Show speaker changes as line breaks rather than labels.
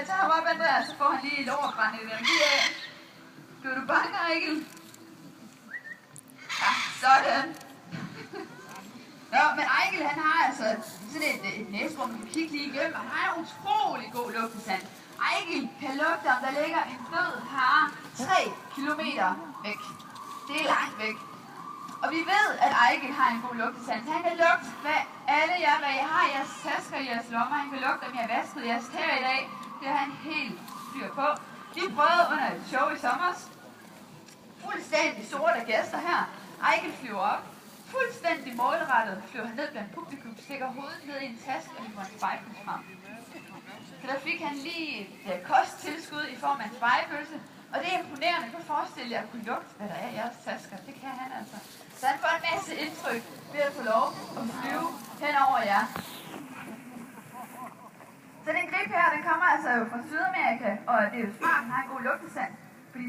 tag ham op, Andreas, så får han lige lårbrænding energi af. Bliver du bange, Ejgil? Ja, sådan. Nå, men Ejgil, han har altså sådan et næserum, man kan kigge lige igennem, og han har en utrolig god lugtesans. Ejgil kan lugte, om der ligger en død hare 3 kilometer væk. Det er langt væk. Og vi ved, at Ejgil har en god lugtesans. Han kan lugte, hvad alle jer, hvad I har i jeres tasker i jeres lommer. Han kan lugte, om I har vasket jeres tæer i dag. Det har han helt styr på. Vi prøvede under et show i sommer. Fuldstændig sorte gæster her. Ejgil flyver op. Fuldstændig målrettet flyver han ned blandt publikum, stikker hovedet ned i en taske og hiver en spejepølse frem. Så der fik han lige et kosttilskud i form af en spejepølse. Og det er imponerende. Du kan forestille jer at kunne lugte, hvad der er i jeres tasker. Det kan han altså. Så han får en masse indtryk ved at få lov at flyve hen over jer. Så den grib her, den kommer altså jo fra Sydamerika, og det er jo smart, den har en god lugtesand. Fordi